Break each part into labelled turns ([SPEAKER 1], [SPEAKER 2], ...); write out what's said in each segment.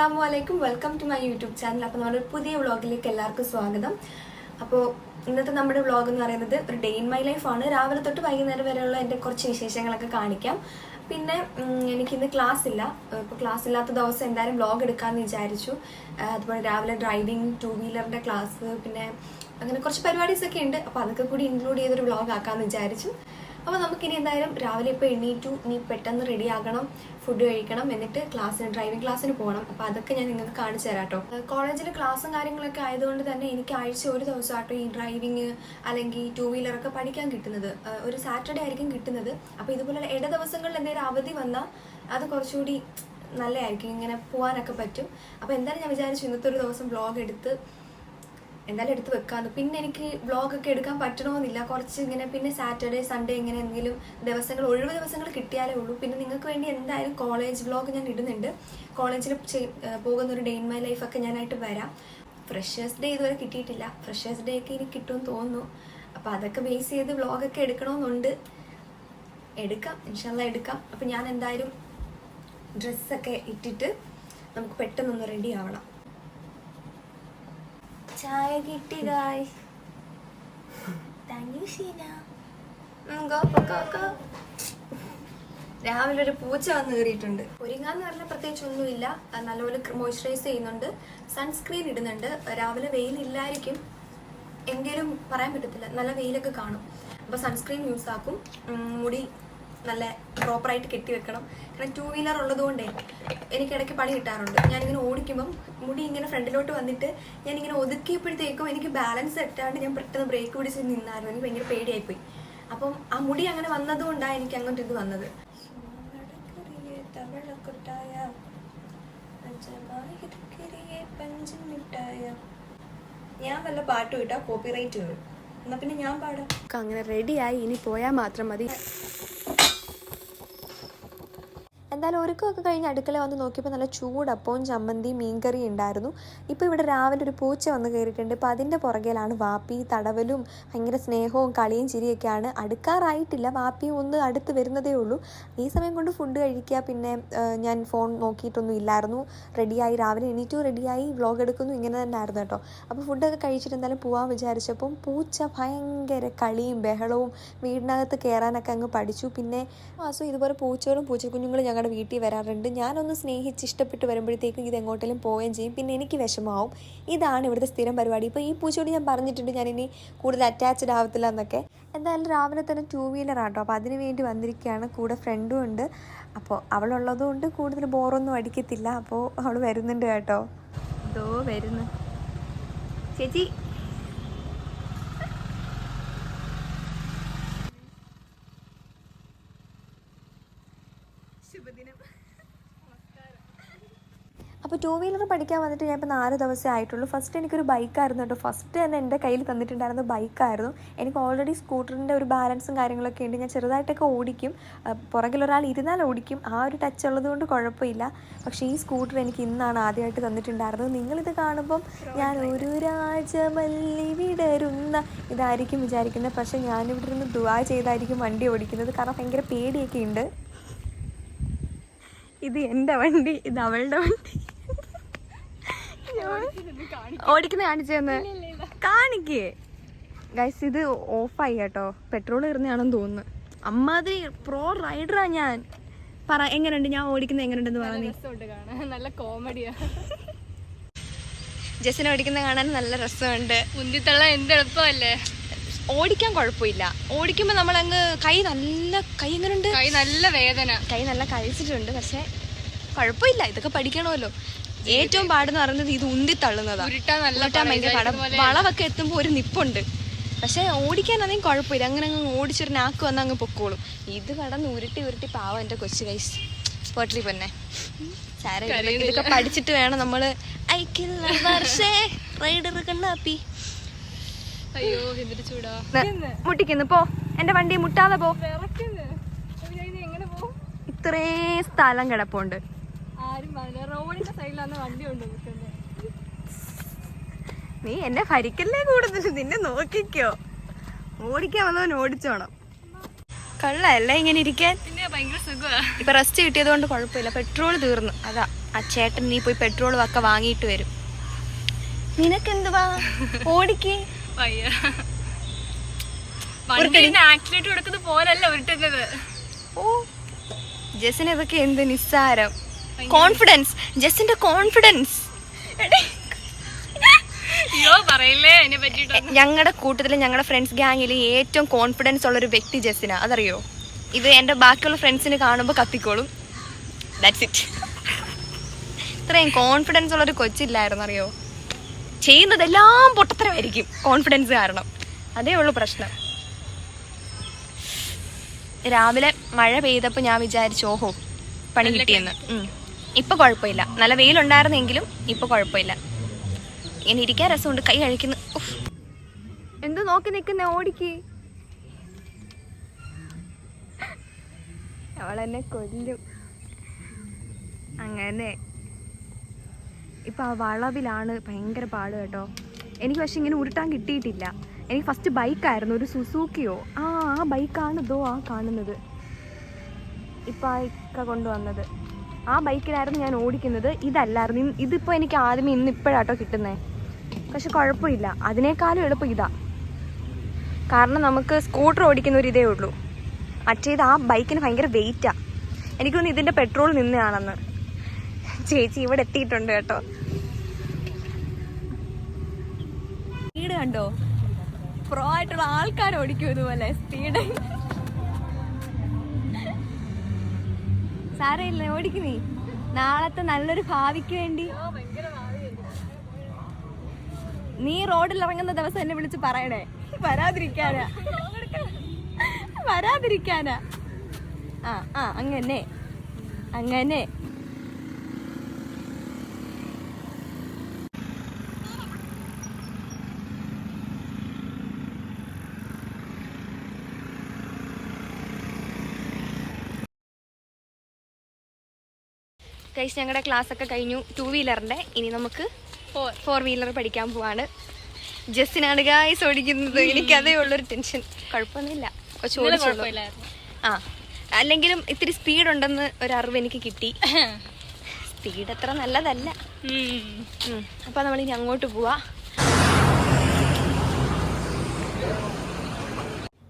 [SPEAKER 1] അസ്സലാമുഅലൈക്കും, welcome to my YouTube channel. അപ്പോൾ നമ്മുടെ പുതിയ വ്ളോഗിലേക്ക് എല്ലാവർക്കും സ്വാഗതം. അപ്പോൾ ഇന്നത്തെ നമ്മുടെ വ്ളോഗ് എന്ന് പറയുന്നത് ഒരു ഡേ ഇൻ മൈ ലൈഫാണ്. രാവിലെ തൊട്ട് വൈകുന്നേരം വരെയുള്ള എൻ്റെ കുറച്ച് വിശേഷങ്ങളൊക്കെ കാണിക്കാം. പിന്നെ എനിക്കിന്ന് ക്ലാസ് ഇല്ല. ഇപ്പോൾ ക്ലാസ് ഇല്ലാത്ത ദിവസം എന്തായാലും വ്ളോഗ് എടുക്കാമെന്ന് വിചാരിച്ചു. അതുപോലെ രാവിലെ ഡ്രൈവിംഗ്, 2 വീലറിൻ്റെ ക്ലാസ്, പിന്നെ അങ്ങനെ കുറച്ച് പരിപാടീസൊക്കെ ഉണ്ട്. അപ്പോൾ അതൊക്കെ കൂടി ഇൻക്ലൂഡ് ചെയ്തൊരു വ്ളോഗ് ആക്കാമെന്ന് വിചാരിച്ചു. അപ്പോൾ നമുക്കിനി എന്തായാലും രാവിലെ ഇപ്പോൾ എണീറ്റു, ഇനി പെട്ടെന്ന് റെഡി ആകണം, ഫുഡ് കഴിക്കണം, എന്നിട്ട് ഡ്രൈവിംഗ് ക്ലാസ്സിന് പോകണം. അപ്പോൾ അതൊക്കെ ഞാൻ നിങ്ങൾക്ക് കാണിച്ചു തരാം കേട്ടോ. കോളേജിൽ ക്ലാസ്സും കാര്യങ്ങളൊക്കെ ആയതുകൊണ്ട് തന്നെ എനിക്ക് ആഴ്ച ഒരു ദിവസം ആട്ടോ ഈ ഡ്രൈവിംഗ് അല്ലെങ്കിൽ 2 വീലറൊക്കെ പഠിക്കാൻ കിട്ടുന്നത്. ഒരു സാറ്റർഡേ ആയിരിക്കും കിട്ടുന്നത്. അപ്പോൾ ഇതുപോലെ ഇട ദിവസങ്ങളിൽ എന്തെങ്കിലും അവധി വന്നാൽ അത് കുറച്ചുകൂടി നല്ലതായിരിക്കും, ഇങ്ങനെ പോകാനൊക്കെ പറ്റും. അപ്പോൾ എന്തായാലും ഞാൻ വിചാരിച്ചു ഇന്നത്തെ ഒരു ദിവസം വ്ളോഗ് എടുത്ത് വെക്കാമെന്ന്. പിന്നെ എനിക്ക് വ്ളോഗൊക്കെ എടുക്കാൻ പറ്റണമെന്നില്ല, കുറച്ച് ഇങ്ങനെ പിന്നെ സാറ്റർഡേ സൺഡേ ഇങ്ങനെ എന്തെങ്കിലും ദിവസങ്ങൾ, ഒഴിവ് ദിവസങ്ങൾ കിട്ടിയാലേ ഉള്ളൂ. പിന്നെ നിങ്ങൾക്ക് വേണ്ടി എന്തായാലും കോളേജ് വ്ളോഗ് ഞാൻ ഇടുന്നുണ്ട്. കോളേജിൽ പോകുന്ന ഒരു ഡേ ഇൻ മൈ ലൈഫൊക്കെ ഞാനായിട്ട് വരാം. ഫ്രഷേഴ്സ് ഡേ ഇതുവരെ കിട്ടിയിട്ടില്ല. ഫ്രഷേഴ്സ് ഡേ ഒക്കെ എനിക്ക് കിട്ടുമെന്ന് തോന്നുന്നു. അപ്പോൾ അതൊക്കെ ബേസ് ചെയ്ത് വ്ളോഗൊക്കെ എടുക്കണമെന്നുണ്ട്. എടുക്കാം, ഇൻഷാല്ലാ എടുക്കാം. അപ്പോൾ ഞാൻ എന്തായാലും ഡ്രസ്സൊക്കെ ഇട്ടിട്ട് നമുക്ക് പെട്ടെന്നൊന്ന് റെഡി ആവണം. ചായ കിട്ടി ഗായ്സ്. Thank you Sheena. രാവിലെ ഒരു പൂച്ച വന്ന് കയറിയിട്ടുണ്ട്. ഒരുങ്ങാന്ന് പറഞ്ഞാൽ പ്രത്യേകിച്ച് ഒന്നുമില്ല. നല്ലപോലെ മോയ്സ്ചറൈസ് ചെയ്യുന്നുണ്ട്, സൺസ്ക്രീൻ ഇടുന്നുണ്ട്. രാവിലെ വെയിലില്ലായിരിക്കും, എങ്കിലും പറയാൻ പറ്റത്തില്ല, നല്ല വെയിലൊക്കെ കാണും. അപ്പോൾ സൺസ്ക്രീൻ യൂസ് ആക്കും. മുടി നല്ല പ്രോപ്പറായിട്ട് കെട്ടി വെക്കണം. കാരണം 2 വീലർ ഉള്ളതുകൊണ്ടേ എനിക്കിടയ്ക്ക് പണി കിട്ടാറുണ്ട്. ഞാനിങ്ങനെ ഓടിക്കുമ്പം മുടി ഇങ്ങനെ ഫ്രണ്ടിലോട്ട് വന്നിട്ട് ഞാനിങ്ങനെ ഒതുക്കിയപ്പോഴത്തേക്കും എനിക്ക് ബാലൻസ് തെറ്റാണ്ട് ഞാൻ പെട്ടെന്ന് ബ്രേക്ക് പിടിച്ച് നിന്നായിരുന്നു. എനിക്ക് ഭയങ്കര പേടിയായിപ്പോയി. അപ്പം ആ മുടി അങ്ങനെ വന്നതുകൊണ്ടാണ് എനിക്ക് അങ്ങോട്ട് ഇത് വന്നത്. ഞാൻ വല്ല പാട്ടും ഇട്ടാ കോപ്പിറൈറ്റ് വരും. എന്നാ പിന്നെ ഞാൻ പാടാം. അങ്ങനെ റെഡിയായി, ഇനി പോയാൽ മാത്രം മതി. എന്തായാലും ഒരുക്കമൊക്കെ കഴിഞ്ഞ് അടുക്കള വന്ന് നോക്കിയപ്പോൾ നല്ല ചൂടപ്പവും ചമ്മന്തിയും മീൻകറി ഉണ്ടായിരുന്നു. ഇപ്പോൾ ഇവിടെ രാവിലെ ഒരു പൂച്ച വന്ന് കയറിയിട്ടുണ്ട്. ഇപ്പോൾ അതിൻ്റെ പുറകിലാണ് വാപ്പി. തടവലും ഭയങ്കര സ്നേഹവും കളിയും ചിരിയൊക്കെയാണ്. അടുക്കാറായിട്ടില്ല, വാപ്പിയും ഒന്ന് അടുത്ത് വരുന്നതേ ഉള്ളൂ. ഈ സമയം കൊണ്ട് ഫുഡ് കഴിക്കുക. പിന്നെ ഞാൻ ഫോൺ നോക്കിയിട്ടൊന്നും ഇല്ലായിരുന്നു. റെഡിയായി, രാവിലെ എണീറ്റു റെഡിയായി വ്ളോഗ് എടുക്കുന്നു, ഇങ്ങനെ തന്നെ ആയിരുന്നു കേട്ടോ. അപ്പോൾ ഫുഡൊക്കെ കഴിച്ചിട്ട് എന്തായാലും പോകാൻ വിചാരിച്ചപ്പം പൂച്ച ഭയങ്കര കളിയും ബഹളവും, വീടിനകത്ത് കയറാനൊക്കെ അങ്ങ് പഠിച്ചു. പിന്നെ മാസം ഇതുപോലെ പൂച്ചകളും പൂച്ചക്കുഞ്ഞുങ്ങളും ഞങ്ങളുടെ വീട്ടിൽ വരാറുണ്ട്. ഞാനൊന്ന് സ്നേഹിച്ച് ഇഷ്ടപ്പെട്ട് വരുമ്പോഴത്തേക്കും ഇത് എങ്ങോട്ടെങ്കിലും പോവുകയും ചെയ്യും. പിന്നെ എനിക്ക് വിഷമാവും. ഇതാണ് ഇവിടുത്തെ സ്ഥിരം പരിപാടി. ഇപ്പോൾ ഈ പൂച്ചയോട് ഞാൻ പറഞ്ഞിട്ടുണ്ട് ഞാനിനി കൂടുതൽ അറ്റാച്ച്ഡ് ആവത്തില്ല എന്നൊക്കെ. എന്തായാലും രാവിലെ തന്നെ 2 വീലർ ആട്ടോ. അപ്പോൾ അതിന് വേണ്ടി വന്നിരിക്കുകയാണ്. കൂടെ ഫ്രണ്ടും ഉണ്ട്. അപ്പോൾ അവളുള്ളതുകൊണ്ട് കൂടുതൽ ബോറൊന്നും അടിക്കത്തില്ല. അപ്പോൾ അവൾ വരുന്നുണ്ട് കേട്ടോ. ഇതോ വരുന്നു ചേച്ചി. അപ്പോൾ 2 വീലർ പഠിക്കാൻ വന്നിട്ട് ഞാൻ ഇപ്പോൾ 4 ദിവസമേ ആയിട്ടുള്ളൂ. ഫസ്റ്റ് എനിക്കൊരു ബൈക്കായിരുന്നു കേട്ടോ. ഫസ്റ്റ് തന്നെ എൻ്റെ കയ്യിൽ തന്നിട്ടുണ്ടായിരുന്ന ബൈക്കായിരുന്നു. എനിക്ക് ഓൾറെഡി സ്കൂട്ടറിൻ്റെ ഒരു ബാലൻസും കാര്യങ്ങളൊക്കെ ഉണ്ട്. ഞാൻ ചെറുതായിട്ടൊക്കെ ഓടിക്കും, പുറകിലൊരാൾ ഇരുന്നാൽ ഓടിക്കും. ആ ഒരു ടച്ച് ഉള്ളതുകൊണ്ട് കുഴപ്പമില്ല. പക്ഷേ ഈ സ്കൂട്ടർ എനിക്ക് ഇന്നാണ് ആദ്യമായിട്ട് തന്നിട്ടുണ്ടായിരുന്നത്. നിങ്ങളിത് കാണുമ്പം ഞാൻ ഒരു രാജമല്ലി വിടരുന്ന ഇതായിരിക്കും വിചാരിക്കുന്നത്. പക്ഷേ ഞാനിവിടെ നിന്ന് ദുആ ചെയ്തായിരിക്കും വണ്ടി ഓടിക്കുന്നത്. കാരണം ഭയങ്കര പേടിയൊക്കെ ഉണ്ട്. ഇത് എൻ്റെ വണ്ടി, ഇത് അവളുടെ വണ്ടി. ഓടിക്കുന്ന കാണിച്ചെന്ന് കാണിക്കേ ഗൈസ്. ഇത് ഓഫായി കേട്ടോ, പെട്രോൾ തീർന്നതാണെന്ന് തോന്നുന്നു. അമ്മാതിരി പ്രോ റൈഡറാ ഞാൻ. പറ എങ്ങനെയുണ്ട് ഞാൻ ഓടിക്കുന്നത്, എങ്ങനെയുണ്ടെന്ന് പറഞ്ഞു.
[SPEAKER 2] നല്ല കോമഡിയാ.
[SPEAKER 1] ജെസ്സിനെ ഓടിക്കുന്ന കാണാൻ നല്ല രസമുണ്ട്.
[SPEAKER 2] മുന്തിത്തള്ള എന്ത് എളുപ്പമല്ലേ.
[SPEAKER 1] ഓടിക്കാൻ കുഴപ്പമില്ല. ഓടിക്കുമ്പോൾ നമ്മളങ്ങ് കൈ എങ്ങനെയുണ്ട്,
[SPEAKER 2] കൈ നല്ല വേദന,
[SPEAKER 1] കൈ നല്ല കഴിച്ചിട്ടുണ്ട്. പക്ഷെ കുഴപ്പമില്ല, ഇതൊക്കെ പഠിക്കണമല്ലോ. ഏറ്റവും പാടെന്ന് പറയുന്നത് ഇത് ഉന്തി തള്ളുന്നതാണ്. ഉരുട്ടാൻ ഭയങ്കര പാടാം. വളവൊക്കെ എത്തുമ്പോൾ ഒരു നിപ്പുണ്ട്. പക്ഷെ ഓടിക്കാനാണെങ്കിൽ കുഴപ്പമില്ല, അങ്ങനെ അങ്ങ് ഓടിച്ചൊരു നാക്ക് വന്ന് അങ്ങ് പൊക്കോളും. ഇത് കടന്ന് ഉരുട്ടി പാവം എൻ്റെ കൊച്ചു കൈസ് പോട്ടലി പൊന്നെ. ഇതൊക്കെ പഠിച്ചിട്ട് വേണം നമ്മള് റൈഡർ കണ്ണാപ്പി.
[SPEAKER 2] അയ്യോ എന്തൊരു ചൂടാ.
[SPEAKER 1] മുട്ടിക്കുന്നു പോ, എന്റെ വണ്ടി മുട്ടാതെ പോ.
[SPEAKER 2] എങ്ങനെ പോ?
[SPEAKER 1] ഇത്രേ സ്ഥലം കിടപ്പുണ്ട്.
[SPEAKER 2] ആരും റോഡിന്റെ സൈഡിലാണ് വണ്ടി കൊണ്ടുപോകുന്നത്.
[SPEAKER 1] നീ എന്നെ ഭരിക്കല്ലേ കൂടുതൽ, നിന്നെ നോക്കിക്കോ. ഓടിക്കാൻ വന്നവൻ ഓടിച്ചോണം. കള്ളല്ല ഇങ്ങനെ ഇരിക്കാൻ.
[SPEAKER 2] പിന്നെ ഭയങ്കര സുഖമാണ്.
[SPEAKER 1] ഇപ്പൊ റെസ്റ്റ് കിട്ടിയത് കൊണ്ട് കുഴപ്പമില്ല. പെട്രോൾ തീർന്നു, അതാ ആ ചേട്ടൻ നീ പോയി പെട്രോളും ഒക്കെ വാങ്ങിയിട്ട് വരും. നിനക്കെന്തുവാ ഓടിക്കേ?
[SPEAKER 2] ആക്സിഡന്റ് കൊടുക്കുന്ന പോലല്ല ഉരുട്ടുന്നത്.
[SPEAKER 1] ഓ ജെസ്സിന് ഇതൊക്കെ എന്ത് നിസ്സാരം. കോൺഫിഡൻസ്, ജെസ്സിന്റെ കോൺഫിഡൻസ്. ഞങ്ങളുടെ കൂട്ടത്തില് ഞങ്ങളുടെ ഫ്രണ്ട്സ് ഗ്യാങ്ങിൽ ഏറ്റവും കോൺഫിഡൻസ് ഉള്ളൊരു വ്യക്തി ജെസ്സിനാ, അതറിയോ? ഇത് എൻ്റെ ബാക്കിയുള്ള ഫ്രണ്ട്സിന് കാണുമ്പോൾ കത്തിക്കോളും. That's it. ഇത്രയും കോൺഫിഡൻസ് ഉള്ളൊരു കൊച്ചില്ലായിരുന്നു, അറിയോ? ചെയ്യുന്നതെല്ലാം പൊട്ടത്തരമായിരിക്കും കോൺഫിഡൻസ് കാരണം. അതേ ഉള്ളൂ പ്രശ്നം. രാവിലെ മഴ പെയ്തപ്പോൾ ഞാൻ വിചാരിച്ചു ഓഹോ പണി കിട്ടിയെന്ന്. ഇപ്പൊ കുഴപ്പമില്ല, നല്ല വെയിലുണ്ടായിരുന്നെങ്കിലും ഇപ്പൊ കുഴപ്പമില്ല. ഇങ്ങനെ ഇരിക്കാൻ രസമുണ്ട്. കൈ കഴിക്കുന്നു. എന്ത് നോക്കി നിൽക്കുന്ന? ഓടിക്ക്. അവളെന്നെ കൊല്ലും. അങ്ങനെ ഇപ്പൊ ആ വളവിലാണ് ഭയങ്കര പാട് കേട്ടോ. എനിക്ക് പക്ഷെ ഇങ്ങനെ ഉരുട്ടാൻ കിട്ടിയിട്ടില്ല. എനിക്ക് ഫസ്റ്റ് ബൈക്കായിരുന്നു, ഒരു സുസൂക്കിയോ. ആ ബൈക്കാണ് ഇതോ ആ കാണുന്നത്. ഇപ്പം ആ ഇക്ക കൊണ്ടുവന്നത് ആ ബൈക്കിലായിരുന്നു ഞാൻ ഓടിക്കുന്നത്. ഇതല്ലായിരുന്നു. ഇതിപ്പോൾ എനിക്ക് ആദ്യമേ ഇന്നിപ്പോഴാട്ടോ കിട്ടുന്നത്. പക്ഷെ കുഴപ്പമില്ല, അതിനേക്കാളും എളുപ്പം ഇതാ. കാരണം നമുക്ക് സ്കൂട്ടർ ഓടിക്കുന്ന ഒരു ഇതേ ഉള്ളൂ. മറ്റേത് ആ ബൈക്കിന് ഭയങ്കര വെയിറ്റാ. എനിക്ക് തോന്നുന്നു ഇതിൻ്റെ പെട്രോൾ നിന്നെയാണെന്ന്. ചേച്ചി ഇവിടെ എത്തിയിട്ടുണ്ട് കേട്ടോ. സ്പീഡ് കണ്ടോ? പ്രോ ആയിട്ടുള്ള ആൾക്കാർ ഓടിക്കും ഇതുപോലെ സ്പീഡ്. സാരമില്ല, ഓടിക്കുന്നേ. നാളത്തെ നല്ലൊരു ഭാവിക്ക് വേണ്ടി നീ റോഡിൽ ഇറങ്ങുന്ന ദിവസം എന്നെ വിളിച്ച് പറയണേ. വരാതിരിക്കാനാ. അങ്ങനെ അങ്ങനെ. ഗൈസ് ഞങ്ങളുടെ ക്ലാസ് ഒക്കെ കഴിഞ്ഞു 2 വീലറിന്റെ. ഇനി നമുക്ക് 4 വീലർ പഠിക്കാൻ പോവാണ്. ജസ്സിനാണ് ഗൈസ് ഓടിക്കുന്നത്. എനിക്കതേ ഉള്ളൊരു ടെൻഷൻ. കുഴപ്പമൊന്നുമില്ല, ആ അല്ലെങ്കിലും ഇത്തിരി സ്പീഡ് ഉണ്ടെന്ന് ഒരറിവ് എനിക്ക് കിട്ടി. സ്പീഡ് അത്ര നല്ലതല്ല. അപ്പൊ നമ്മളിനി അങ്ങോട്ട് പോവാ.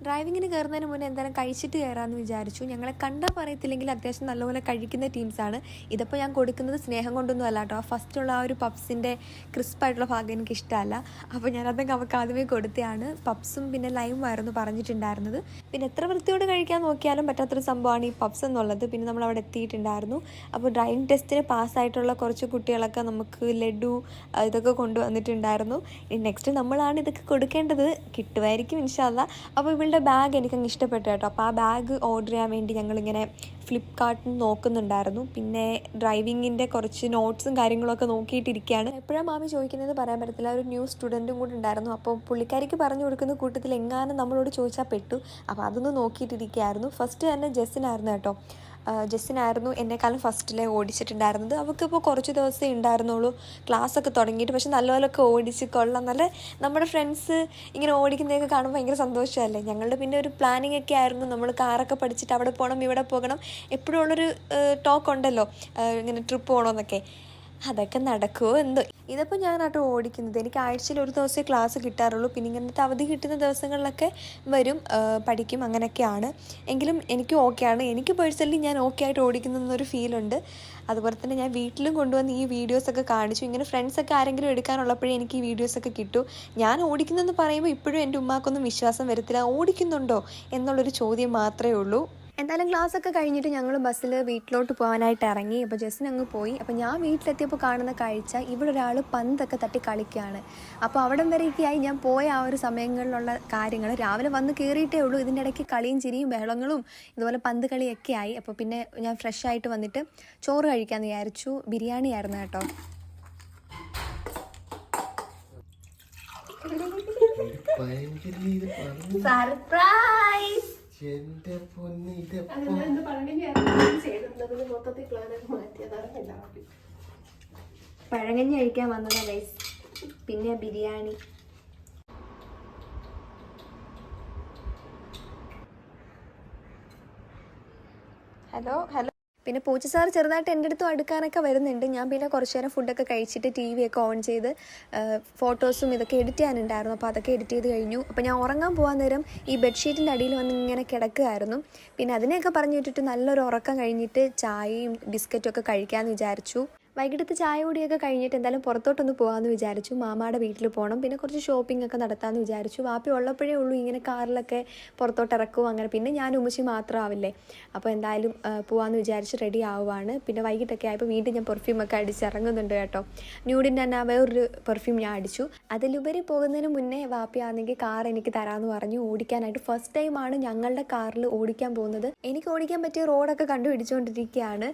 [SPEAKER 1] ഡ്രൈവിങ്ങിന് കയറുന്നതിന് മുന്നേ എന്തായാലും കഴിച്ചിട്ട് കയറാമെന്ന് വിചാരിച്ചു. ഞങ്ങളെ കണ്ടാൽ പറയത്തില്ലെങ്കിൽ അത്യാവശ്യം നല്ലപോലെ കഴിക്കുന്ന ടീംസാണ്. ഇതിപ്പോൾ ഞാൻ കൊടുക്കുന്നത് സ്നേഹം കൊണ്ടൊന്നും അല്ല കേട്ടോ. ഫസ്റ്റുള്ള ആ ഒരു പപ്സിൻ്റെ ക്രിസ്പായിട്ടുള്ള ഭാഗം എനിക്ക് ഇഷ്ടമല്ല. അപ്പോൾ ഞാനതൊക്കെ അവർക്ക് ആദ്യമേ കൊടുത്തതാണ്. പപ്സും പിന്നെ ലൈമുമായിരുന്നു പറഞ്ഞിട്ടുണ്ടായിരുന്നത്. പിന്നെ എത്ര വൃത്തിയോട് കഴിക്കാൻ നോക്കിയാലും പറ്റാത്തൊരു സംഭവമാണ് ഈ പപ്സ് എന്നുള്ളത്. പിന്നെ നമ്മൾ അവിടെ എത്തിയിട്ടുണ്ടായിരുന്നു. അപ്പോൾ ഡ്രൈവിംഗ് ടെസ്റ്റിന് പാസ്സായിട്ടുള്ള കുറച്ച് കുട്ടികളൊക്കെ നമുക്ക് ലഡു ഇതൊക്കെ കൊണ്ടുവന്നിട്ടുണ്ടായിരുന്നു. നെക്സ്റ്റ് നമ്മളാണ് ഇതൊക്കെ കൊടുക്കേണ്ടത്. കിട്ടുമായിരിക്കും ഇൻഷാ അല്ലാ. അപ്പോൾ ഇവളുടെ ബാഗ് എനിക്കങ്ങ് ഇഷ്ടപ്പെട്ടു കേട്ടോ. അപ്പോൾ ആ ബാഗ് ഓർഡർ ചെയ്യാൻ വേണ്ടി ഞങ്ങളിങ്ങനെ ഫ്ലിപ്കാർട്ടിൽ നോക്കുന്നുണ്ടായിരുന്നു. പിന്നെ ഡ്രൈവിങ്ങിൻ്റെ കുറച്ച് നോട്ട്സും കാര്യങ്ങളൊക്കെ നോക്കിയിട്ടിരിക്കുകയാണ്. എപ്പോഴാണ് മാമി ചോദിക്കുന്നത് പറയാൻ പറ്റത്തില്ല. ഒരു ന്യൂ സ്റ്റുഡൻറ്റും കൂടി ഉണ്ടായിരുന്നു. അപ്പോൾ പുള്ളിക്കാരിക്ക് പറഞ്ഞു കൊടുക്കുന്ന കൂട്ടത്തിൽ എങ്ങാനും നമ്മളോട് ചോദിച്ചാൽ പെട്ടു. അപ്പോൾ അതൊന്ന് നോക്കിയിട്ടിരിക്കുകയായിരുന്നു. ഫസ്റ്റ് തന്നെ ജെസ്സിനായിരുന്നു കേട്ടോ. ജെസ്സിനായിരുന്നു എന്നെക്കാളും ഫസ്റ്റിലെ ഓടിച്ചിട്ടുണ്ടായിരുന്നത്. അവൾക്കിപ്പോൾ കുറച്ച് ദിവസമേ ഉണ്ടായിരുന്നുള്ളൂ ക്ലാസ്സൊക്കെ തുടങ്ങിയിട്ട്. പക്ഷെ നല്ലപോലൊക്കെ ഓടിച്ച് കൊള്ളാം. നല്ല നമ്മുടെ ഫ്രണ്ട്സ് ഇങ്ങനെ ഓടിക്കുന്നതൊക്കെ കാണുമ്പോൾ ഭയങ്കര സന്തോഷമല്ലേ. ഞങ്ങളുടെ പിന്നെ ഒരു പ്ലാനിങ് ഒക്കെ ആയിരുന്നു. നമ്മൾ കാറൊക്കെ പഠിച്ചിട്ട് അവിടെ പോകണം ഇവിടെ പോകണം എപ്പോഴും ഉള്ളൊരു ടോക്ക് ഉണ്ടല്ലോ, ഇങ്ങനെ ട്രിപ്പ് പോകണമെന്നൊക്കെ. അതൊക്കെ നടക്കുമോ എന്തോ. ഇതിപ്പോൾ ഞാനാട്ടോ ഓടിക്കുന്നത്. എനിക്ക് ആഴ്ചയിൽ ഒരു ദിവസമേ ക്ലാസ് കിട്ടാറുള്ളൂ. പിന്നെ ഇങ്ങനത്തെ അവധി കിട്ടുന്ന ദിവസങ്ങളിലൊക്കെ വരും, പഠിക്കും, അങ്ങനെയൊക്കെയാണ്. എങ്കിലും എനിക്ക് ഓക്കെയാണ്. എനിക്ക് പേഴ്സണലി ഞാൻ ഓക്കെ ആയിട്ട് ഓടിക്കുന്നൊരു ഫീലുണ്ട്. അതുപോലെ തന്നെ ഞാൻ വീട്ടിലും കൊണ്ടുവന്ന് ഈ വീഡിയോസൊക്കെ കാണിച്ചു. ഇങ്ങനെ ഫ്രണ്ട്സൊക്കെ ആരെങ്കിലും എടുക്കാനുള്ളപ്പോഴേ എനിക്ക് ഈ വീഡിയോസൊക്കെ കിട്ടൂ. ഞാൻ ഓടിക്കുന്നതെന്ന് പറയുമ്പോൾ ഇപ്പോഴും എൻ്റെ ഉമ്മാക്കൊന്നും വിശ്വാസം വരത്തില്ല. ഓടിക്കുന്നുണ്ടോ എന്നുള്ളൊരു ചോദ്യം മാത്രമേ ഉള്ളൂ. എന്തായാലും ക്ലാസ്സൊക്കെ കഴിഞ്ഞിട്ട് ഞങ്ങൾ ബസ്സിൽ വീട്ടിലോട്ട് പോകാനായിട്ട് ഇറങ്ങി. അപ്പോൾ ജസ്സിന് അങ്ങ് പോയി. അപ്പോൾ ഞാൻ വീട്ടിലെത്തിയപ്പോൾ കാണുന്ന കാഴ്ച, ഇവിടെ ഒരാൾ പന്തൊക്കെ തട്ടി കളിക്കുകയാണ്. അപ്പോൾ അവിടം വരെയൊക്കെയായി ഞാൻ പോയ ആ ഒരു സമയങ്ങളിലുള്ള കാര്യങ്ങൾ. രാവിലെ വന്ന് കയറിയിട്ടേ ഉള്ളൂ. ഇതിൻ്റെ ഇടയ്ക്ക് കളിയും ചിരിയും ബഹളങ്ങളും ഇതുപോലെ പന്ത് കളിയൊക്കെ ആയി. അപ്പോൾ പിന്നെ ഞാൻ ഫ്രഷ് ആയിട്ട് വന്നിട്ട് ചോറ് കഴിക്കാമെന്ന് വിചാരിച്ചു. ബിരിയാണി ആയിരുന്നു കേട്ടോ. സർപ്രൈസ്. പഴങ്കഞ്ഞി കഴിക്കാൻ വന്നതാ ഗൈസ്. പിന്നെ ബിരിയാണി. ഹലോ ഹലോ പിന്നെ പൂച്ച സാർ ചെറുതായിട്ട് എൻ്റെ അടുത്തും അടുക്കാനൊക്കെ വരുന്നുണ്ട്. ഞാൻ പിന്നെ കുറച്ച് നേരം ഫുഡൊക്കെ കഴിച്ചിട്ട് TV ഒക്കെ ഓൺ ചെയ്ത് ഫോട്ടോസും ഇതൊക്കെ എഡിറ്റ് ചെയ്യാനുണ്ടായിരുന്നു. അപ്പോൾ അതൊക്കെ എഡിറ്റ് ചെയ്ത് കഴിഞ്ഞു. അപ്പോൾ ഞാൻ ഉറങ്ങാൻ പോകാൻ നേരം ഈ ബെഡ്ഷീറ്റിൻ്റെ അടിയിൽ വന്ന് ഇങ്ങനെ കിടക്കുകയായിരുന്നു. പിന്നെ അതിനെയൊക്കെ പറഞ്ഞു വിട്ടിട്ട് നല്ലൊരു ഉറക്കം കഴിഞ്ഞിട്ട് ചായയും ബിസ്ക്കറ്റും ഒക്കെ കഴിക്കാമെന്ന് വിചാരിച്ചു. വൈകിട്ടത്തെ ചായ കൂടിയൊക്കെ കഴിഞ്ഞിട്ട് എന്തായാലും പുറത്തോട്ടൊന്ന് പോകാമെന്ന് വിചാരിച്ചു. മാമാടെ വീട്ടിൽ പോകണം, പിന്നെ കുറച്ച് ഷോപ്പിംഗ് ഒക്കെ നടത്താമെന്ന് വിചാരിച്ചു. വാപ്പി ഉള്ളപ്പോഴേ ഉള്ളൂ ഇങ്ങനെ കാറിലൊക്കെ പുറത്തോട്ട് ഇറക്കും അങ്ങനെ. പിന്നെ ഞാൻ ഉമ്മച്ചി മാത്രമാവില്ലേ, അപ്പോൾ എന്തായാലും പോകാമെന്ന് വിചാരിച്ച് റെഡി ആവുകയാണ്. പിന്നെ വൈകിട്ടൊക്കെ ആയപ്പോൾ വീണ്ടും ഞാൻ പെർഫ്യൂമൊക്കെ അടിച്ചിറങ്ങുന്നുണ്ട് കേട്ടോ. ന്യൂഡിൻ്റെ തന്നെ വേറൊരു പെർഫ്യൂം ഞാൻ അടിച്ചു. അതിലുപരി പോകുന്നതിന് മുന്നേ വാപ്പി ആണെങ്കിൽ കാർ എനിക്ക് തരാമെന്ന് പറഞ്ഞു ഓടിക്കാനായിട്ട്. ഫസ്റ്റ് ടൈമാണ് ഞങ്ങളുടെ കാറിൽ ഓടിക്കാൻ പോകുന്നത്. എനിക്ക് ഓടിക്കാൻ പറ്റിയ റോഡൊക്കെ കണ്ടുപിടിച്ചുകൊണ്ടിരിക്കുകയാണ്.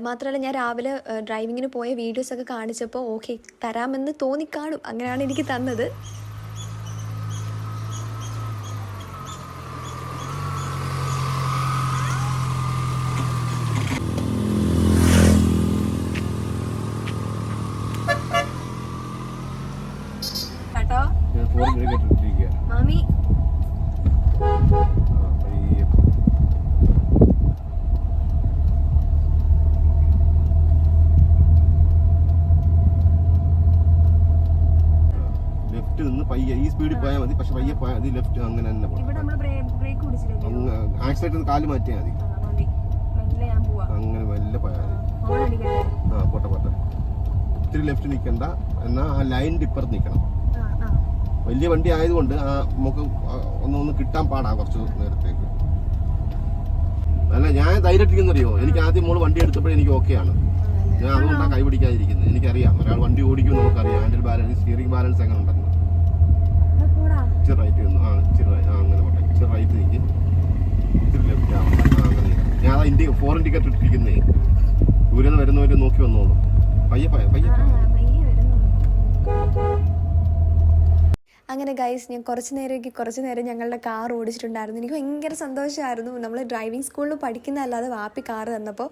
[SPEAKER 1] മാത്രമല്ല ഞാൻ രാവിലെ ഡ്രൈവിങ്ങിന് പോയ വീഡിയോസൊക്കെ കാണിച്ചപ്പോൾ ഓക്കെ തരാമെന്ന് തോന്നിക്കാണും, അങ്ങനെയാണ് എനിക്ക് തന്നത്.
[SPEAKER 2] കേട്ടോ
[SPEAKER 1] മാമി
[SPEAKER 3] പയ്യെ ഈ സ്പീഡിൽ പോയാൽ മതി, പക്ഷെ പയ്യെ പോയാൽ മതി. ലെഫ്റ്റ് അങ്ങനെ തന്നെ ആക്സിഡന്റ് കാല് മാറ്റിയാൽ മതി. അങ്ങനെ മെല്ലെ പോയാൽ മതി. പോട്ടെ പോട്ടെ. ഇത്തിരി ലെഫ്റ്റ് നിൽക്കണ്ട, എന്നാൽ ആ ലൈനിന്റെ ഇപ്പുറത്ത് നിൽക്കണം. വലിയ വണ്ടി ആയതുകൊണ്ട് നമുക്ക് ഒന്ന് കിട്ടാൻ പാടാ കുറച്ച് നേരത്തേക്ക്. അല്ല ഞാൻ ധൈര്യത്തിരിക്കുന്നറിയോ, എനിക്ക് ആദ്യം മോള് വണ്ടി എടുത്തപ്പോഴേ എനിക്ക് ഓക്കെയാണ്. ഞാൻ അതുകൊണ്ടാണ് കൈ പിടിക്കാതിരിക്കുന്നത്. എനിക്കറിയാം ഒരാൾ വണ്ടി ഓടിക്കും, നമുക്കറിയാം ഹാൻഡിൽ ബാലൻസ്, സ്റ്റിയറിംഗ് ബാലൻസ് എങ്ങനെ ഉണ്ടെന്ന്. ഇച്ചിരി റൈറ്റ് വന്നു, അങ്ങനെ പോട്ടെ. ഇച്ചിരി റൈറ്റ് നിൽക്ക്, ഇച്ചിരി ലെഫ്റ്റ് അങ്ങനെ. ഞാൻ ഫോർ ഇൻഡിക്കേറ്റർ ഇട്ടിരിക്കുന്നേ, ദൂരെ നിന്ന് വരുന്നവര് നോക്കി വന്നോളൂ. പയ്യെ പയ്യെ.
[SPEAKER 1] അങ്ങനെ ഗൈസ് ഞാൻ കുറച്ച് നേരം ഞങ്ങളുടെ കാർ ഓടിച്ചിട്ടുണ്ടായിരുന്നു. എനിക്ക് ഭയങ്കര സന്തോഷമായിരുന്നു. നമ്മൾ ഡ്രൈവിംഗ് സ്കൂളിൽ പഠിക്കുന്നതല്ലാതെ വാപ്പി കാറ് തന്നപ്പോൾ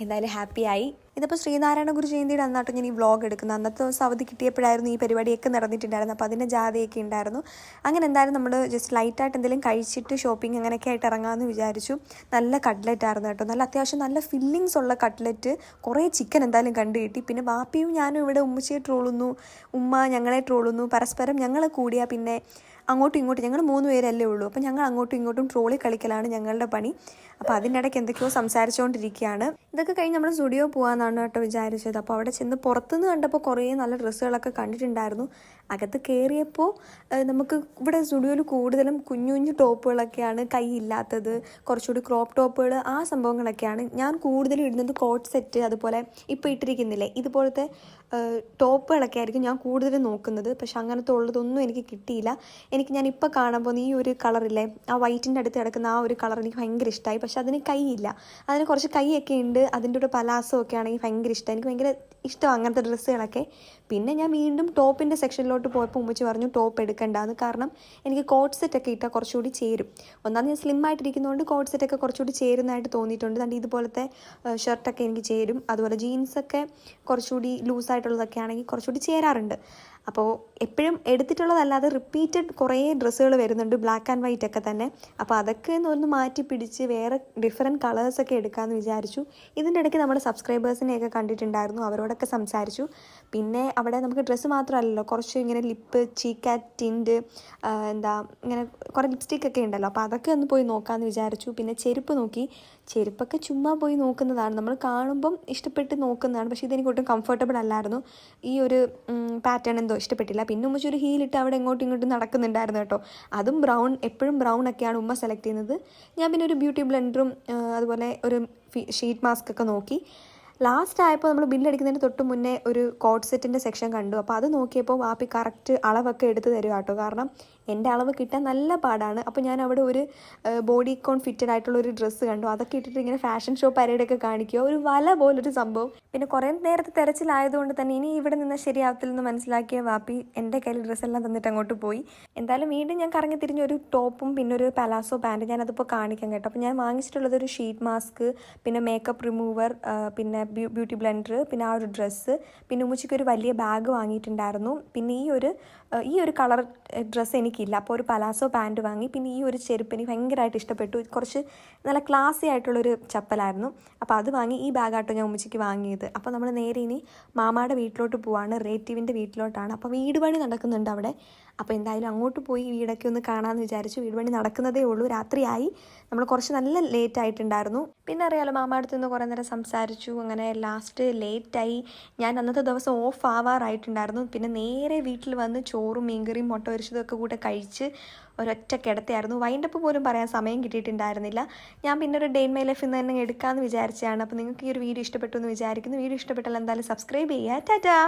[SPEAKER 1] എന്തായാലും ഹാപ്പിയായി. ഇതിപ്പോൾ ശ്രീനാരായണ ഗുരു ജയന്തിയുടെ അന്നാട്ടോ ഞാൻ ഈ വ്ളോഗ് എടുക്കുന്നത്. അന്നത്തെ ദിവസം അവധി കിട്ടിയപ്പോഴായിരുന്നു ഈ പരിപാടിയൊക്കെ നടന്നിട്ടുണ്ടായിരുന്നു. അപ്പോൾ അതിൻ്റെ ജാഥയൊക്കെ ഉണ്ടായിരുന്നു. അങ്ങനെ എന്തായാലും നമ്മൾ ജസ്റ്റ് ലൈറ്റായിട്ട് എന്തെങ്കിലും കഴിച്ചിട്ട് ഷോപ്പിംഗ് അങ്ങനെയൊക്കെ ആയിട്ട് ഇറങ്ങാമെന്ന് വിചാരിച്ചു. നല്ല കട്ട്ലറ്റ് ആയിരുന്നു കേട്ടോ, നല്ല അത്യാവശ്യം നല്ല ഫില്ലിങ്സ് ഉള്ള കട്ട്ലറ്റ്. കുറേ ചിക്കൻ എന്തായാലും കണ്ടു കിട്ടി. പിന്നെ വാപ്പിയും ഞാനും ഇവിടെ ഉമ്മച്ചിയെ ട്രോളുന്നു, ഉമ്മ ഞങ്ങളെ ട്രോളുന്നു. പരസ്പരം ഞങ്ങൾ കൂടിയാൽ പിന്നെ അങ്ങോട്ടും ഇങ്ങോട്ടും, ഞങ്ങൾ 3 പേരല്ലേ ഉള്ളൂ, അപ്പോൾ ഞങ്ങൾ അങ്ങോട്ടും ഇങ്ങോട്ടും ട്രോളി കളിക്കലാണ് ഞങ്ങളുടെ പണി. അപ്പോൾ അതിൻ്റെ ഇടയ്ക്ക് എന്തൊക്കെയോ സംസാരിച്ചുകൊണ്ടിരിക്കുകയാണ്. ഇതൊക്കെ കഴിഞ്ഞ് നമ്മൾ സ്റ്റുഡിയോ പോകാമെന്നാണ് കേട്ടോ വിചാരിച്ചത്. അപ്പോൾ അവിടെ ചെന്ന് പുറത്തുനിന്ന് കണ്ടപ്പോൾ കുറേ നല്ല ഡ്രസ്സുകളൊക്കെ കണ്ടിട്ടുണ്ടായിരുന്നു. അകത്ത് കയറിയപ്പോൾ നമുക്ക് ഇവിടെ സ്റ്റുഡിയോയിൽ കൂടുതലും കുഞ്ഞു കുഞ്ഞു ടോപ്പുകളൊക്കെയാണ്, കൈയില്ലാത്തത്, കുറച്ചുകൂടി ക്രോപ്പ് ടോപ്പുകൾ, ആ സംഭവങ്ങളൊക്കെയാണ്. ഞാൻ കൂടുതലും ഇടുന്നത് കോട്ട് സെറ്റ്, അതുപോലെ ഇപ്പോൾ ഇട്ടിരിക്കുന്നില്ലേ ഇതുപോലത്തെ ടോപ്പുകളൊക്കെ ആയിരിക്കും ഞാൻ കൂടുതലും നോക്കുന്നത്. പക്ഷെ അങ്ങനത്തെ ഉള്ളതൊന്നും എനിക്ക് കിട്ടിയില്ല. ഞാനിപ്പോൾ കാണുമ്പോൾ ഈ ഒരു കളറില്ലേ, ആ വൈറ്റിൻ്റെ അടുത്ത് കിടക്കുന്ന ആ ഒരു കളർ എനിക്ക് ഭയങ്കര ഇഷ്ടമായി. പക്ഷെ അതിന് കൈയില്ല, അതിന് കുറച്ച് കൈയൊക്കെ ഉണ്ട്. അതിൻ്റെ ഒരു പലാസോ ഒക്കെ ആണെങ്കിൽ ഭയങ്കര ഇഷ്ടം. എനിക്ക് ഭയങ്കര ഇഷ്ടമാണ് അങ്ങനത്തെ ഡ്രസ്സുകളൊക്കെ. പിന്നെ ഞാൻ വീണ്ടും ടോപ്പിൻ്റെ സെക്ഷനിലോട്ട് പോയപ്പോൾ ഉമ്മച്ചി പറഞ്ഞു ടോപ്പ് എടുക്കണ്ടെന്ന്. കാരണം എനിക്ക് കോട്ട് സെറ്റൊക്കെ ഇട്ടാൽ കുറച്ചുകൂടി ചേരും. ഒന്നാമത് ഞാൻ സ്ലിം ആയിട്ടിരിക്കുന്നതുകൊണ്ട് കോട്ട് സെറ്റൊക്കെ കുറച്ചുകൂടി ചേരുന്നതായിട്ട് തോന്നിയിട്ടുണ്ട്. അതുകൊണ്ട് ഇതുപോലത്തെ ഷർട്ടൊക്കെ എനിക്ക് ചേരും. അതുപോലെ ജീൻസൊക്കെ കുറച്ചുകൂടി ലൂസായിട്ടുള്ളതൊക്കെ ആണെങ്കിൽ കുറച്ചുകൂടി ചേരാറുണ്ട്. അപ്പോൾ എപ്പോഴും എടുത്തിട്ടുള്ളതല്ലാതെ റിപ്പീറ്റഡ് കുറേ ഡ്രസ്സുകൾ വരുന്നുണ്ട്, ബ്ലാക്ക് ആൻഡ് വൈറ്റ് ഒക്കെ തന്നെ. അപ്പോൾ അതൊക്കെ ഒന്ന് മാറ്റി പിടിച്ച് വേറെ ഡിഫറെൻറ്റ് കളേഴ്സൊക്കെ എടുക്കാമെന്ന് വിചാരിച്ചു. ഇതിൻ്റെ ഇടയ്ക്ക് നമ്മുടെ സബ്സ്ക്രൈബേഴ്സിനെയൊക്കെ കണ്ടിട്ടുണ്ടായിരുന്നു, അവരോടൊക്കെ സംസാരിച്ചു. പിന്നെ അവിടെ നമുക്ക് ഡ്രസ്സ് മാത്രമല്ലല്ലോ, കുറച്ച് ഇങ്ങനെ ലിപ്പ്, ചീക്കാറ്റ് ടിൻറ്റ്, ഇങ്ങനെ കുറേ ലിപ്സ്റ്റിക്കൊക്കെ ഉണ്ടല്ലോ. അപ്പോൾ അതൊക്കെ ഒന്ന് പോയി നോക്കാമെന്ന് വിചാരിച്ചു. പിന്നെ ചെരുപ്പ് നോക്കി. ചെരുപ്പൊക്കെ ചുമ്മാ പോയി നോക്കുന്നതാണ്, നമ്മൾ കാണുമ്പം ഇഷ്ടപ്പെട്ട് നോക്കുന്നതാണ്. പക്ഷേ ഇതെനിക്ക് ഒട്ടും കംഫർട്ടബിൾ അല്ലായിരുന്നു. ഈ ഒരു പാറ്റേൺ എന്തോ ഇഷ്ടപ്പെട്ടില്ല. പിന്നെ ഉമ്മച്ചി ഒരു ഹീലിട്ട് അവിടെ ഇങ്ങോട്ടും ഇങ്ങോട്ടും നടക്കുന്നുണ്ടായിരുന്നു കേട്ടോ. അതും ബ്രൗൺ, എപ്പോഴും ബ്രൗൺ ഒക്കെയാണ് ഉമ്മ സെലക്ട് ചെയ്യുന്നത്. ഞാൻ പിന്നെ ഒരു ബ്യൂട്ടി ബ്ലെൻഡറും അതുപോലെ ഒരു ഷീറ്റ് മാസ്ക് ഒക്കെ നോക്കി. ലാസ്റ്റ് ആയപ്പോൾ നമ്മൾ ബില്ലടിക്കുന്നതിന് തൊട്ട് മുന്നേ ഒരു കോട്ട് സെറ്റിൻ്റെ സെക്ഷൻ കണ്ടു. അപ്പോൾ അത് നോക്കിയപ്പോൾ വാപ്പി കറക്റ്റ് അളവൊക്കെ എടുത്ത് തരും കേട്ടോ. കാരണം എൻ്റെ അളവ് കിട്ടാൻ നല്ല പാടാണ്. അപ്പോൾ ഞാൻ അവിടെ ഒരു ബോഡി കോൺ ഫിറ്റഡ് ആയിട്ടുള്ള ഒരു ഡ്രസ്സ് കണ്ടു. അതൊക്കെ ഇട്ടിട്ട് ഇങ്ങനെ ഫാഷൻ ഷോ പരേഡൊക്കെ കാണിക്കുക, ഒരു വല പോലൊരു സംഭവം. പിന്നെ കുറേ നേരത്തെ തെരച്ചിലായതുകൊണ്ട് തന്നെ ഇനി ഇവിടെ നിന്ന് ശരിയാവത്തില്ലെന്ന് മനസ്സിലാക്കിയ വാപ്പി എൻ്റെ കയ്യിൽ ഡ്രസ്സെല്ലാം തന്നിട്ട് അങ്ങോട്ട് പോയി. എന്തായാലും വീണ്ടും ഞാൻ കറങ്ങി തിരിഞ്ഞ ഒരു ടോപ്പും പിന്നെ ഒരു പലാസോ പാൻറ്റ് ഞാനതിപ്പോൾ കാണിക്കാം കേട്ടോ. അപ്പോൾ ഞാൻ വാങ്ങിച്ചിട്ടുള്ളത് ഒരു ഷീറ്റ് മാസ്ക്, പിന്നെ മേക്കപ്പ് റിമൂവർ, പിന്നെ ബ്യൂട്ടി ബ്ലെൻഡർ, പിന്നെ ആ ഒരു ഡ്രസ്സ്, പിന്നെ ഉമ്മച്ചിക്ക് ഒരു വലിയ ബാഗ് വാങ്ങിയിട്ടുണ്ടായിരുന്നു. പിന്നെ ഈ ഒരു കളർ ഡ്രസ്സ് എനിക്ക് ഉമ്മച്ചിക്കില്ല. അപ്പോൾ ഒരു പലാസോ പാൻറ്റ് വാങ്ങി. പിന്നെ ഈ ഒരു ചെരുപ്പ് എനിക്ക് ഭയങ്കരമായിട്ട് ഇഷ്ടപ്പെട്ടു. കുറച്ച് നല്ല ക്ലാസി ആയിട്ടുള്ളൊരു ചപ്പലായിരുന്നു. അപ്പോൾ അത് വാങ്ങി. ഈ ബാഗാട്ടോ ഞാൻ ഉമ്മച്ചിക്ക് വാങ്ങിയത്. അപ്പോൾ നമ്മൾ നേരെ ഇനി മാമായുടെ വീട്ടിലോട്ട് പോവാണ്, റിലേറ്റീവിൻ്റെ വീട്ടിലോട്ടാണ്. അപ്പോൾ വീട് പണി നടക്കുന്നുണ്ട് അവിടെ. അപ്പോൾ എന്തായാലും അങ്ങോട്ട് പോയി വീടൊക്കെ ഒന്ന് കാണാമെന്ന് വിചാരിച്ചു. വീട് പണി നടക്കുന്നതേ ഉള്ളൂ, രാത്രിയായി. നമ്മൾ കുറച്ച് നല്ല ലേറ്റ് ആയിട്ടുണ്ടായിരുന്നു. പിന്നെ അറിയാലോ, മാമ അടുത്ത് നിന്ന് കുറേ നേരം സംസാരിച്ചു. അങ്ങനെ ലാസ്റ്റ് ലേറ്റായി. ഞാൻ അന്നത്തെ ദിവസം ഓഫ് ആവാറായിട്ടുണ്ടായിരുന്നു. പിന്നെ നേരെ വീട്ടിൽ വന്ന് ചോറും മീൻകറിയും മുട്ട പൊരിച്ചതൊക്കെ കൂടെ കഴിച്ച് ഒരൊറ്റ കിടത്തയായിരുന്നു. വൈൻഡപ്പ് പോലും പറയാൻ സമയം കിട്ടിയിട്ടുണ്ടായിരുന്നില്ല. ഞാൻ പിന്നെ ഒരു ഡേ ഇൻ മൈ ലൈഫ് ഇന്ന് തന്നെ എടുക്കാമെന്ന് വിചാരിച്ചതാണ്. അപ്പോൾ നിങ്ങൾക്ക് ഈ ഒരു വീഡിയോ ഇഷ്ടപ്പെട്ടു എന്ന് വിചാരിക്കുന്നു. വീഡിയോ ഇഷ്ടപ്പെട്ടാൽ എന്തായാലും സബ്സ്ക്രൈബ് ചെയ്യുക. ടാറ്റാ.